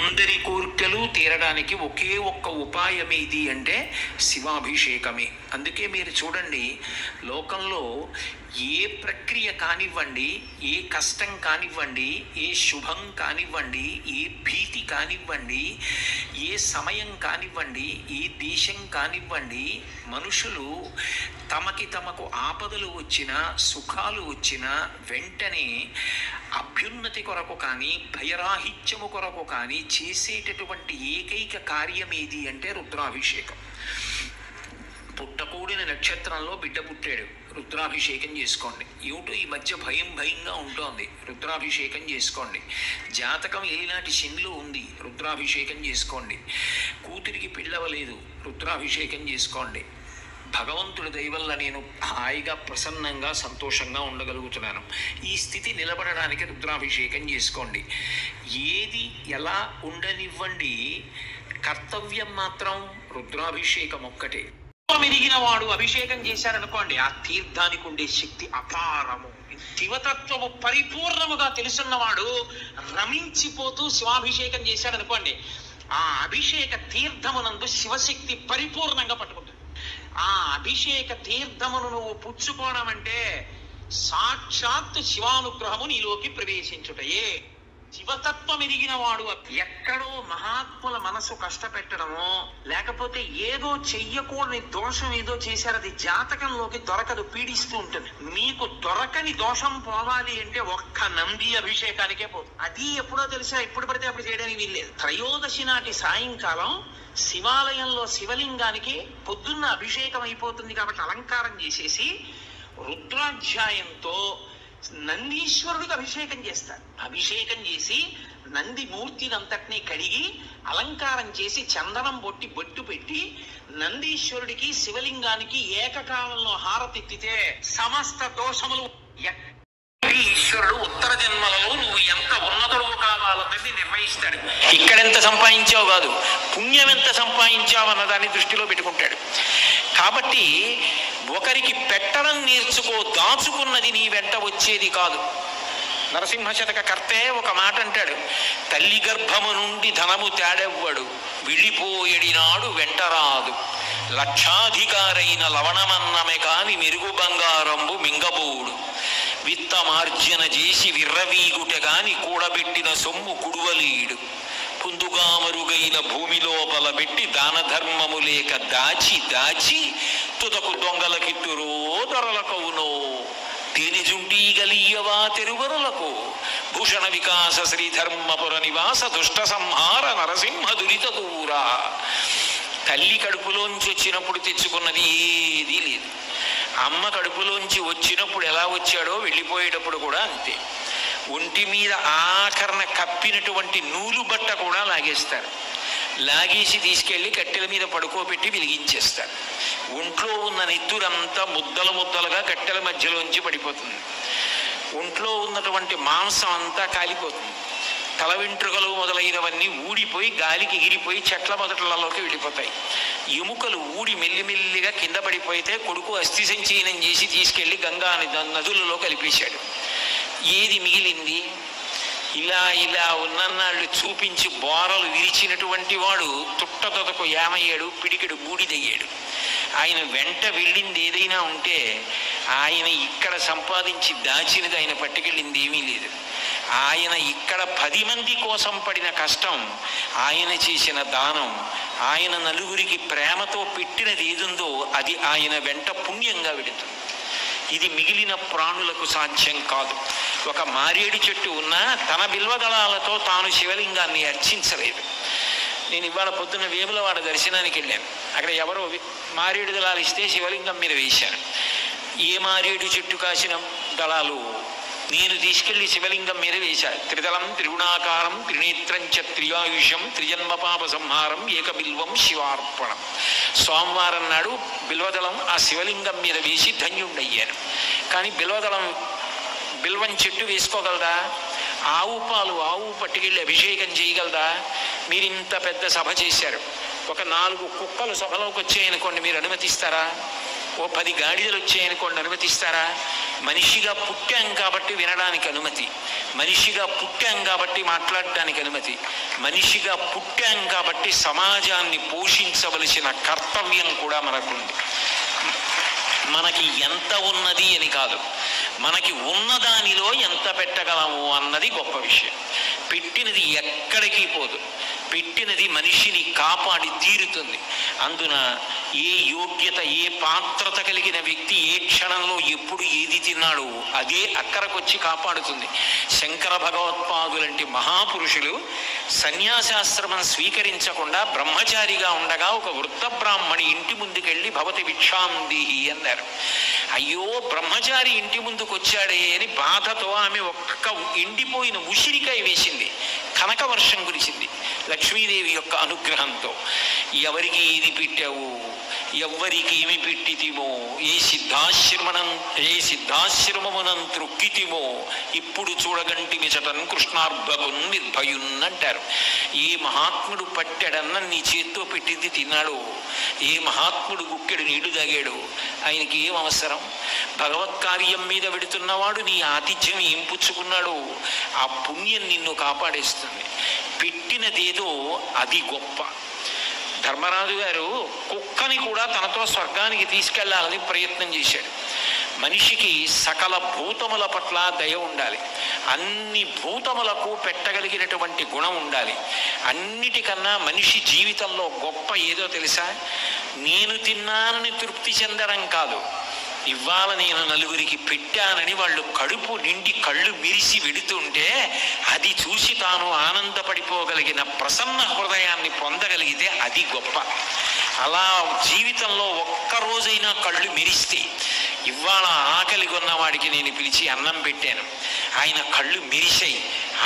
అందరి కోరికలు తీరడానికి ఒకే ఒక్క ఉపాయం ఏది అంటే శివాభిషేకమే. అందుకే మీరు చూడండి, లోకంలో ఏ ప్రక్రియ కానివ్వండి, ఏ కష్టం కానివ్వండి, ఏ శుభం కానివ్వండి, ఏ భీతి కానివ్వండి, ఏ సమయం కానివ్వండి, ఏ దేశం కానివ్వండి, మనుషులు తమకు ఆపదలు వచ్చినా సుఖాలు వచ్చినా వెంటనే అభ్యున్నతి కొరకు కానీ భయరాహిత్యము కొరకు కానీ చేసేటటువంటి ఏకైక కార్యం ఏది అంటే రుద్రాభిషేకం. పుట్టకూడిన నక్షత్రంలో బిడ్డ పుట్టాడు, రుద్రాభిషేకం చేసుకోండి. ఏమిటో ఈ మధ్య భయంగా ఉంటోంది, రుద్రాభిషేకం చేసుకోండి. జాతకం ఏలినాటి శనిలో ఉంది, రుద్రాభిషేకం చేసుకోండి. కూతురికి పెళ్ళవలేదు, రుద్రాభిషేకం చేసుకోండి. భగవంతుడి దయ వల్ల నేను హాయిగా ప్రసన్నంగా సంతోషంగా ఉండగలుగుతున్నాను. ఈ స్థితి నిలబడడానికి రుద్రాభిషేకం చేసుకోండి. ఏది ఎలా ఉండనివ్వండి, కర్తవ్యం మాత్రం రుద్రాభిషేకం ఒక్కటే. మెరిగిన వాడు అభిషేకం చేశారనుకోండి, ఆ తీర్థానికి ఉండే శక్తి అపారము. శివతత్వము పరిపూర్ణముగా తెలుసున్నవాడు రమించిపోతూ శివాభిషేకం చేశాడనుకోండి, ఆ అభిషేక తీర్థమునందు శివశక్తి పరిపూర్ణంగా పట్టుకుంటుంది. ఆ అభిషేక తీర్థమును నువ్వు పుచ్చుకోవడం అంటే సాక్షాత్తు శివానుగ్రహము నీలోకి ప్రవేశించుటయే. శివతత్వం ఎరిగిన వాడు ఎక్కడో మహాత్ముల మనసు కష్టపెట్టడమో, లేకపోతే ఏదో చెయ్యకూడని దోషం ఏదో చేశారు, అది జాతకంలోకి దొరకదు, పీడిస్తూ ఉంటుంది. మీకు దొరకని దోషం పోవాలి అంటే ఒక్క నంది అభిషేకానికే పోతుంది. అది ఎప్పుడో తెలుసా, ఎప్పుడు పడితే అప్పుడు చేయడానికి వీల్లేదు. త్రయోదశి నాటి సాయంకాలం శివాలయంలో శివలింగానికి పొద్దున్న అభిషేకం అయిపోతుంది కాబట్టి అలంకారం చేసేసి రుద్రాధ్యాయంతో నందీశ్వరుడికి అభిషేకం చేస్తారు. అభిషేకం చేసి నంది మూర్తిని అంతటినీ కడిగి అలంకారం చేసి చందనం బొట్టు పెట్టి నందీశ్వరుడికి శివలింగానికి ఏకకాలంలో హారతిత్తితే సమస్త దోషములు. ఈశ్వరుడు ఉత్తర జన్మలలో నువ్వు ఎంత ఉన్నతుడు కావాలన్నది నిర్ణయిస్తాడు. ఇక్కడెంత సంపాదించావు కాదు, పుణ్యం ఎంత సంపాదించావు అన్నదాన్ని దృష్టిలో పెట్టుకుంటాడు. కాబట్టి ఒకరికి పెట్టడం నేర్చుకో, దాచుకున్నది నీ వెంట వచ్చేది కాదు. నరసింహ శతక కర్తే ఒక మాట అంటాడు, తల్లి గర్భము నుండి ధనము తేడెవ్వడు, విడిపోయడినాడు వెంటరాదు, లక్షాధికారైన లవణమన్నమే కాని మెరుగు బంగారంబు మింగబోడు, విత్తమార్జన చేసి విర్రవీగుట గాని కూడబెట్టిన సొమ్ము కుడువలీడు, పుందుగా మరుగైన భూమి లోపల పెట్టి దాన ధర్మము లేక దాచి తుదకు దొంగలకిత్తురో దొరలకవునో, తేనెజుంటీ గలీయవా తెరువరులకు, భూషణ వికాస శ్రీధర్మపుర నివాస దుష్ట సంహార నరసింహ దురిత దూరా. తల్లి కడుపులోంచి వచ్చినప్పుడు తెచ్చుకున్నది ఏదీ లేదు. అమ్మ కడుపులోంచి వచ్చినప్పుడు ఎలా వచ్చాడో వెళ్ళిపోయేటప్పుడు కూడా అంతే. ఒంటి మీద ఆఖరణ కప్పినటువంటి నూలు బట్ట కూడా లాగేస్తారు. లాగేసి తీసుకెళ్ళి కట్టెల మీద పడుకోబెట్టి వెలిగించేస్తారు. ఒంట్లో ఉన్న నెత్తురంతా ముద్దలుగా కట్టెల మధ్యలోంచి పడిపోతుంది. ఒంట్లో ఉన్నటువంటి మాంసం అంతా కాలిపోతుంది. తల వెంట్రుకలు మొదలైనవన్నీ ఊడిపోయి గాలికి ఎగిరిపోయి చెట్ల మొదట్లలోకి వెళ్ళిపోతాయి. ఎముకలు ఊడి మెల్లిమెల్లిగా కింద పడిపోతే కొడుకు అస్థి సంచయనం చేసి తీసుకెళ్లి గంగా నదులలో కలిపేశాడు. ఏది మిగిలింది? ఇలా ఉన్నన్నాళ్ళు చూపించి బోరలు విరిచినటువంటి వాడు తుట్టతొదకు యామయ్యాడు, పిడికెడు బూడిదయ్యాడు. ఆయన వెంట వెళ్ళింది ఏదైనా ఉంటే ఆయన ఇక్కడ సంపాదించి దాచినది ఆయన పట్టుకెళ్ళింది ఏమీ లేదు. ఆయన ఇక్కడ 10 మంది కోసం పడిన కష్టం, ఆయన చేసిన దానం, ఆయన నలుగురికి ప్రేమతో పెట్టినది ఏదుందో అది ఆయన వెంట పుణ్యంగా వెడుతుంది. ఇది మిగిలిన ప్రాణులకు సాధ్యం కాదు. ఒక మారేడు చెట్టు ఉన్నా తన బిల్వదళాలతో తాను శివలింగాన్ని అర్చించలేదు. నేను ఇవాళ పొద్దున్న వేములవాడ దర్శనానికి వెళ్ళాను. అక్కడ ఎవరో మారేడు దళాలు ఇస్తే శివలింగం మీద వేశాను. ఏ మారేడు చెట్టు కాసిన దళాలు నేను తీసుకెళ్లి శివలింగం మీద వేశాను. త్రిదళం త్రిగుణాకారం త్రినేత్రం చ త్రియాయుషం త్రిజన్మ పాప సంహారం ఏకబిల్వం శివార్పణం. సోమవారం నాడు బిల్వదళం ఆ శివలింగం మీద వేసి ధన్యుండయ్యాను. కానీ బిల్వం చెట్టు వేసుకోగలదా? ఆవు పట్టుకెళ్ళి అభిషేకం చేయగలదా? మీరు ఇంత పెద్ద సభ చేశారు, ఒక 4 కుక్కలు సభలోకి వచ్చాయనుకోండి, మీరు అనుమతిస్తారా? ఓ 10 గాడిదలు వచ్చాయనుకోండి, అనుమతిస్తారా? మనిషిగా పుట్టాం కాబట్టి వినడానికి అనుమతి, మనిషిగా పుట్టాం కాబట్టి మాట్లాడటానికి అనుమతి, మనిషిగా పుట్టాం కాబట్టి సమాజాన్ని పోషించవలసిన కర్తవ్యం కూడా మనకుంది. మనకి ఎంత ఉన్నది అని కాదు, మనకి ఉన్నదానిలో ఎంత పెట్టగలము అన్నది గొప్ప విషయం. పెట్టినది ఎక్కడికి పోదు, పెట్టినది మనిషిని కాపాడి తీరుతుంది. అందున ఏ యోగ్యత, ఏ పాత్రత కలిగిన వ్యక్తి ఏ క్షణంలో ఎప్పుడు ఏది తిన్నాడో అదే అక్కడికొచ్చి కాపాడుతుంది. శంకర భగవత్పాదులంటి మహాపురుషులు సన్యాసాశ్రమం స్వీకరించకుండా బ్రహ్మచారిగా ఉండగా ఒక వృద్ధ బ్రాహ్మణి ఇంటి ముందుకెళ్ళి భవతి భిక్షాందేహి అన్నారు. అయ్యో, బ్రహ్మచారి ఇంటి ముందుకు వచ్చాడే అని బాధతో ఆమె ఒక్క ఎండిపోయిన ఉసిరికాయ వేసింది. కనక వర్షం కురిసింది లక్ష్మీదేవి యొక్క అనుగ్రహంతో. ఎవరికి ఏది పెట్టావు, ఎవ్వరికి ఏమి పెట్టితిమో, ఏ సిద్ధాశ్రమమునం త్రొక్కితిమో ఇప్పుడు చూడగంటి మిచటన్ కృష్ణార్భకున్ నిర్భయున్ అంటారు. ఏ మహాత్ముడు పట్టెడన్న నీ చేత్తో పెట్టింది తిన్నాడో, ఏ మహాత్ముడు గుక్కెడు నీళ్లు తాగాడో ఆయనకి ఏం అవసరం? భగవత్ కార్యం మీద వెడుతున్నవాడు నీ ఆతిథ్యం ఏం పుచ్చుకున్నాడో ఆ పుణ్యం నిన్ను కాపాడేస్తుంది. పెట్టినదేదో అది గొప్ప. ధర్మరాజు గారు కుక్కని కూడా తనతో స్వర్గానికి తీసుకెళ్లాలని ప్రయత్నం చేశాడు. మనిషికి సకల భూతముల పట్ల దయ ఉండాలి, అన్ని భూతములకు పెట్టగలిగినటువంటి గుణం ఉండాలి. అన్నిటికన్నా మనిషి జీవితంలో గొప్ప ఏదో తెలుసా? నేను తిన్నానని తృప్తి చెందడం కాదు, ఇవాళ నేను నలుగురికి పెట్టానని వాళ్ళు కడుపు నిండి కళ్ళు మిరిసి వెడుతుంటే అది చూసి తాను ఆనందపడిపోగలిగిన ప్రసన్న హృదయాన్ని పొందగలిగితే అది గొప్ప. అలా జీవితంలో ఒక్కరోజైనా కళ్ళు మెరిస్తే, ఇవాళ ఆకలి కొన్నవాడికి నేను పిలిచి అన్నం పెట్టాను, ఆయన కళ్ళు మెరిసాయి,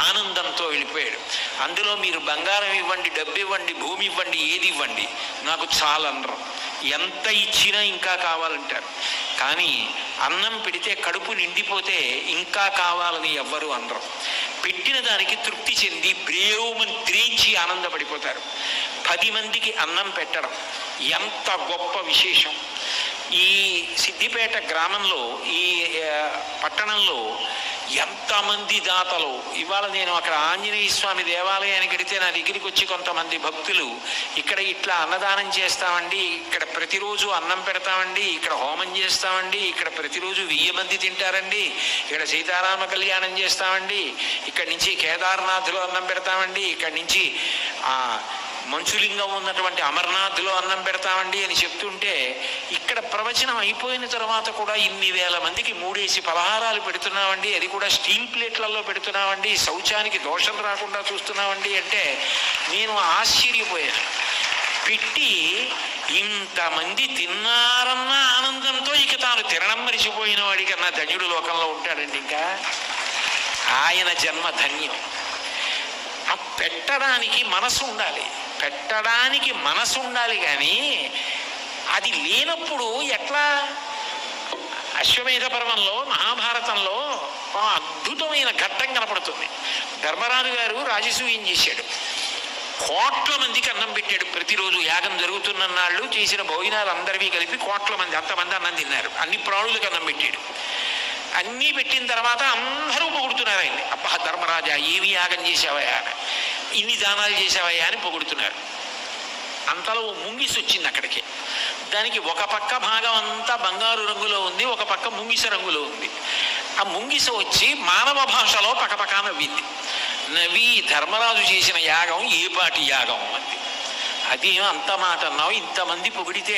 ఆనందంతో వెళ్ళిపోయాడు. అందులో మీరు బంగారం ఇవ్వండి, డబ్బు ఇవ్వండి, భూమి ఇవ్వండి, ఏది ఇవ్వండి, నాకు చాలనరు. ఎంత ఇచ్చినా ఇంకా కావాలంటారు. కానీ అన్నం పెడితే కడుపు నిండిపోతే ఇంకా కావాలని ఎవ్వరూ అనరు. పెట్టిన దానికి తృప్తి చెంది బ్రేవుమని త్రేంచి ఆనందపడిపోతారు. 10 మందికి అన్నం పెట్టడం ఎంత గొప్ప విశేషం. ఈ సిద్దిపేట గ్రామంలో, ఈ పట్టణంలో ఎంతమంది దాతలు. ఇవాళ నేను అక్కడ ఆంజనేయ స్వామి దేవాలయానికి వెడితే నా దగ్గరికి వచ్చి కొంతమంది భక్తులు ఇక్కడ ఇట్లా అన్నదానం చేస్తామండి, ఇక్కడ ప్రతిరోజు అన్నం పెడతామండి, ఇక్కడ హోమం చేస్తామండి, ఇక్కడ ప్రతిరోజు 1000 మంది తింటారండి, ఇక్కడ సీతారామ కళ్యాణం చేస్తామండి, ఇక్కడి నుంచి కేదార్నాథ్లో అన్నం పెడతామండి, ఇక్కడి నుంచి మంచులింగం ఉన్నటువంటి అమర్నాథ్లో అన్నం పెడతామండి అని చెప్తుంటే, ఇక్కడ ప్రవచనం అయిపోయిన తర్వాత కూడా ఇన్ని వేల మందికి 3 పలహారాలు పెడుతున్నామండి, అది కూడా స్టీల్ ప్లేట్లలో పెడుతున్నామండి, శౌచానికి దోషం రాకుండా చూస్తున్నామండి అంటే నేను ఆశ్చర్యపోయాను. పెట్టి ఇంతమంది తిన్నారన్న ఆనందంతో ఇక తాను తినడం మరిచిపోయిన వాడికి అన్న ధన్యుడు లోకంలో ఉంటాడండి. ఇంకా ఆయన జన్మ ధన్యం. ఆ పెట్టడానికి మనసు ఉండాలి, పెట్టడానికి మనసు ఉండాలి. కానీ అది లేనప్పుడు ఎట్లా? అశ్వమేధ పర్వంలో, మహాభారతంలో అద్భుతమైన ఘట్టం కనపడుతుంది. ధర్మరాజు గారు రాజసూయం చేశాడు, కోట్ల మందికి అన్నం పెట్టాడు. ప్రతిరోజు యాగం జరుగుతున్న నాళ్ళు చేసిన భోజనాలు అందరివి కలిపి కోట్ల మంది, అంతమంది అన్నం తిన్నారు. అన్ని ప్రాణులకు అన్నం పెట్టాడు. అన్నీ పెట్టిన తర్వాత అందరూ పొగుడుతున్నారు ఆయన్ని. అబ్బా ధర్మరాజా, ఏమి యాగం చేసావయ్యా, ఇన్ని దానాలు చేసావయ్యా అని పొగుడుతున్నారు. అంతలో ముంగిస వచ్చింది అక్కడికి. దానికి ఒక పక్క భాగం అంతా బంగారు రంగులో ఉంది, ఒక పక్క ముంగిస రంగులో ఉంది. ఆ ముంగిస వచ్చి మానవ భాషలో పకపకా నవ్వింది. నవ్వి ధర్మరాజు చేసిన యాగం ఏపాటి యాగం అంది. అదేమో అంత మాట అన్నావు, ఇంతమంది పొగిడితే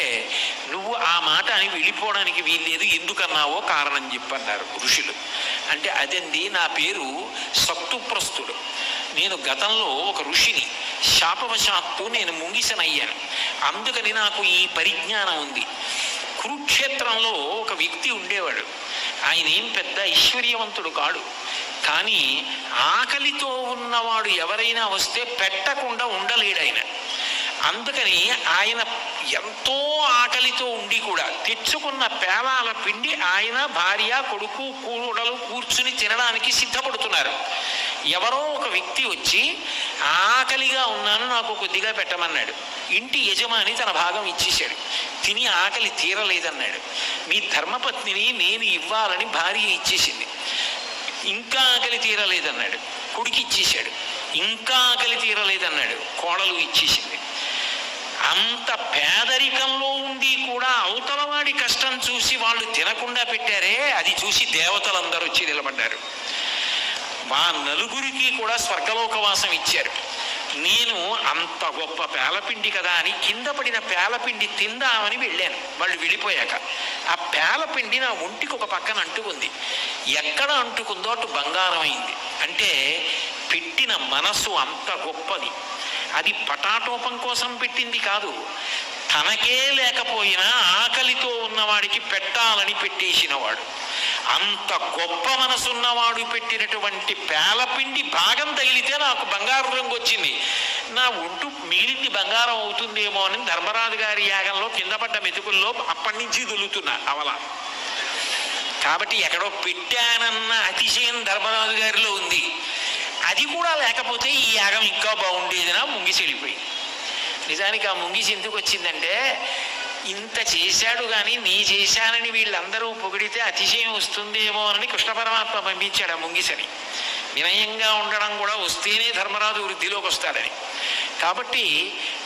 నువ్వు ఆ మాట అని వెళ్ళిపోవడానికి వీల్లేదు, ఎందుకన్నావో కారణం చెప్పన్నారు ఋషులు. అంటే అదండి, నా పేరు సత్తుప్రస్తుడు, నేను గతంలో ఒక ఋషిని, శాపవశాత్తు నేను ముంగిసనయ్యాను, అందుకని నాకు ఈ పరిజ్ఞానం ఉంది. కురుక్షేత్రంలో ఒక వ్యక్తి ఉండేవాడు, ఆయన ఏం పెద్ద ఐశ్వర్యవంతుడు కాడు, కానీ ఆకలితో ఉన్నవాడు ఎవరైనా వస్తే పెట్టకుండా ఉండలేడు ఆయన. అందుకని ఆయన ఎంతో ఆకలితో ఉండి కూడా తెచ్చుకున్న పేలాల పిండి ఆయన, భార్య, కొడుకు, కూడలు కూర్చుని తినడానికి సిద్ధపడుతున్నారు. ఎవరో ఒక వ్యక్తి వచ్చి ఆకలిగా ఉన్నాను, నాకు కొద్దిగా పెట్టమన్నాడు. ఇంటి యజమాని తన భాగం ఇచ్చేశాడు. తిని ఆకలి తీరలేదన్నాడు. మీ ధర్మపత్నిని నేను ఇవ్వాలని భార్య ఇచ్చేసింది. ఇంకా ఆకలి తీరలేదన్నాడు, కొడుకు ఇచ్చేశాడు. ఇంకా ఆకలి తీరలేదన్నాడు, కోడలు ఇచ్చేసింది. అంత పేదరికంలో ఉండి కూడా అవతలవాడి కష్టం చూసి వాళ్ళు తినకుండా పెట్టారే, అది చూసి దేవతలందరూ వచ్చి నిలబడ్డారు. మా నలుగురికి కూడా స్వర్గలోకవాసం ఇచ్చారు. నేను అంత గొప్ప పేలపిండి కదా అని కింద పడిన పేలపిండి తిందామని వెళ్ళాను. వాళ్ళు వెళ్ళిపోయాక ఆ పేలపిండి నా ఒంటికి ఒక పక్కన అంటుకుంది. ఎక్కడ అంటుకుందో అటు బంగారం అయింది. అంటే పెట్టిన మనసు అంత గొప్పది. అది పటాటోపం కోసం పెట్టింది కాదు, తనకే లేకపోయినా ఆకలితో ఉన్నవాడికి పెట్టాలని పెట్టేసినవాడు. అంత గొప్ప మనసున్నవాడు పెట్టినటువంటి పేలపిండి భాగం తగిలితే నాకు బంగారు రంగు వచ్చింది. నా ఒంటు మిగిలింది బంగారం అవుతుందేమో అని ధర్మరాజు గారి యాగంలో కింద పడ్డ మెతుకుల్లో అప్పటి నుంచి దొలుతున్నా అవల. కాబట్టి ఎక్కడో పెట్టానన్న అతిశయం ధర్మరాజు గారిలో ఉంది. అది కూడా లేకపోతే ఈ యాగం ఇంకా బాగుండేదినా ముంగిసి వెళ్ళిపోయింది. నిజానికి ఆ ముంగిసి ఎందుకు వచ్చిందంటే, ఇంత చేశాడు కానీ నీ చేశానని వీళ్ళందరూ పొగిడితే అతిశయం వస్తుందేమో అని కృష్ణ పరమాత్మ పంపించాడు ఆ ముంగిసని. వినయంగా ఉండడం కూడా వస్తేనే ధర్మరాజు వృద్ధిలోకి వస్తాడని. కాబట్టి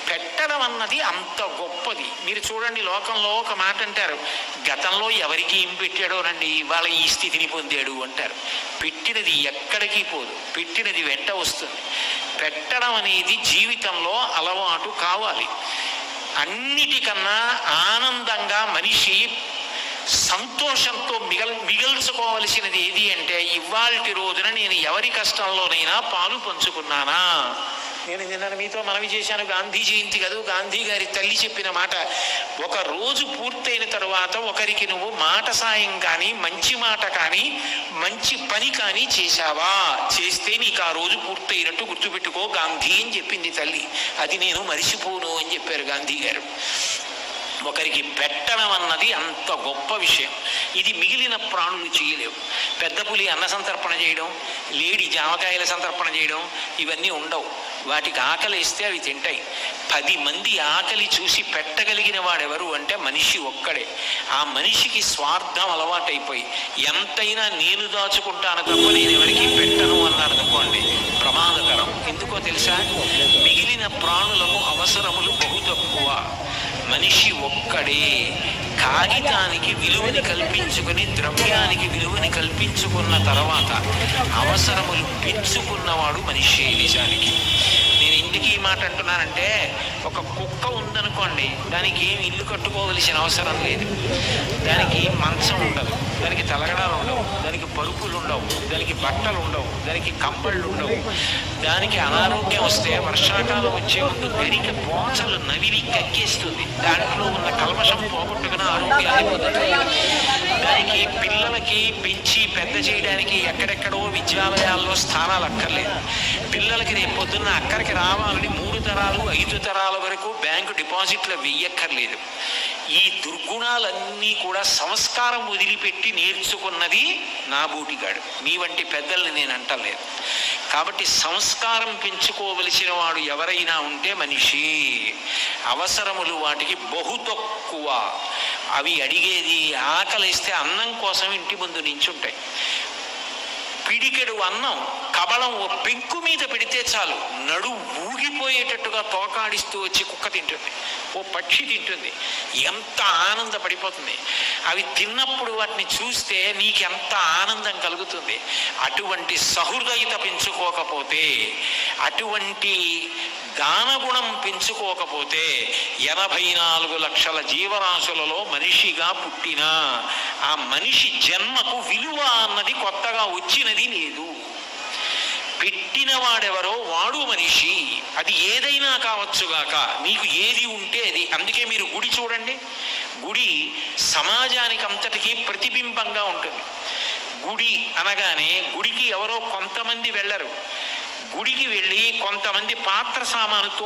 పెట్టడం అన్నది అంత గొప్పది. మీరు చూడండి, లోకంలో ఒక మాట అంటారు, గతంలో ఎవరికి ఏం పెట్టాడోనండి వాళ్ళ ఈ స్థితిని పొందాడు అంటారు. పెట్టినది ఎక్కడికి పోదు, పెట్టినది వెంట వస్తుంది. పెట్టడం అనేది జీవితంలో అలవాటు కావాలి. అన్నిటికన్నా ఆనందంగా మనిషి సంతోషంతో మిగల్చుకోవలసినది ఏది అంటే, ఇవాల్టి రోజున నేను ఎవరి కష్టంలోనైనా పాలు పంచుకున్నానా. నేను నిన్న మీతో మనవి చేశాను, గాంధీ జయంతి కదా, గాంధీ గారి తల్లి చెప్పిన మాట, ఒక రోజు పూర్తయిన తరువాత ఒకరికి నువ్వు మాట సాయం కానీ మంచి మాట కానీ మంచి పని కానీ చేశావా, చేస్తే నీకు ఆ రోజు పూర్తయినట్టు గుర్తుపెట్టుకో గాంధీ అని చెప్పింది తల్లి. అది నేను మరిచిపోను అని చెప్పారు గాంధీ గారు. ఒకరికి పెట్టడం అన్నది అంత గొప్ప విషయం. ఇది మిగిలిన ప్రాణులు చేయలేవు. పెద్ద పులి అన్న సంతర్పణ చేయడం, లేడి జామకాయల సంతర్పణ చేయడం ఇవన్నీ ఉండవు. వాటికి ఆకలి వేస్తే అవి తింటాయి. 10 మంది ఆకలి చూసి పెట్టగలిగిన వాడెవరు అంటే మనిషి ఒక్కడే. ఆ మనిషికి స్వార్థం అలవాటైపోయి ఎంతైనా నేను దాచుకుంటాను తప్ప నేను ఎవరికి పెట్టను అన్నాడు అనుకోండి, ప్రమాదకరం. ఎందుకో తెలుసా, మిగిలిన ప్రాణులకు అవసరములు బహు తక్కువ. మనిషి ఒక్కడే కాగితానికి విలువని కల్పించుకుని ద్రవ్యానికి విలువని కల్పించుకున్న తర్వాత అవసరములు పెంచుకున్నవాడు మనిషి. నిజానికి నేను ఎందుకు ఈ మాట అంటున్నానంటే, ఒక కుక్క ఉందనుకోండి, దానికి ఏమి ఇల్లు కట్టుకోవలసిన అవసరం లేదు. దానికి మంచం ఉండదు, దానికి తలగడాలు ఉండవు, దానికి పరుపులు ఉండవు, దానికి బట్టలు ఉండవు, దానికి కంబళ్ళు ఉండవు. దానికి అనారోగ్యం వస్తే వర్షాకాలం వచ్చే ముందు గరిక పోచలు నవిలి కక్కేస్తుంది. దాంట్లో ఉన్న కల్మషం పోగొట్టుకున్న ఆరోగ్యాన్ని పొందుతుంది. దానికి పిల్లలకి పెంచి పెద్ద చేయడానికి ఎక్కడెక్కడో విద్యాలయాల్లో స్థానాలు అక్కర్లేదు. పిల్లలకి రేపు పొద్దున్న అక్కడికి రావాలని 3 తరాలు 5 తరాల వరకు బ్యాంకు డిపాజిట్లు వెయ్యక్కర్లేదు. ఈ దుర్గుణాలన్నీ కూడా సంస్కారం వదిలిపెట్టి నేర్చుకున్నది నా బూటిగాడు. మీ వంటి పెద్దల్ని నేను అంటలేదు. కాబట్టి సంస్కారం పెంచుకోవలసిన వాడు ఎవరైనా ఉంటే మనిషి. అవసరములు వాటికి బహు తక్కువ. అవి అడిగేది ఆకలిస్తే అన్నం కోసం ఇంటి ముందు నించుంటాయి. పిడికెడు అన్నం కబళం ఓ పెంకు మీద పెడితే చాలు, నడు ఊగిపోయేటట్టుగా తోకాడిస్తూ వచ్చి కుక్క తింటుంది, ఓ పక్షి తింటుంది. ఎంత ఆనందపడిపోతుంది. అవి తిన్నప్పుడు వాటిని చూస్తే నీకెంత ఆనందం కలుగుతుంది. అటువంటి సహృదయత పెంచుకోకపోతే, అటువంటి దానగుణం పెంచుకోకపోతే 84 లక్షల జీవరాశులలో మనిషిగా పుట్టిన ఆ మనిషి జన్మకు విలువ అన్నది కొత్తగా వచ్చినది లేదు. పెట్టినవాడెవరో వాడు మనిషి. అది ఏదైనా కావచ్చుగాక, నీకు ఏది ఉంటే అది. అందుకే మీరు గుడి చూడండి, గుడి సమాజానికి అంతటికీ ప్రతిబింబంగా ఉంటుంది. గుడి అనగానే గుడికి ఎవరో కొంతమంది వెళ్ళరు. గుడికి వెళ్ళి కొంతమంది పాత్ర సామానుతో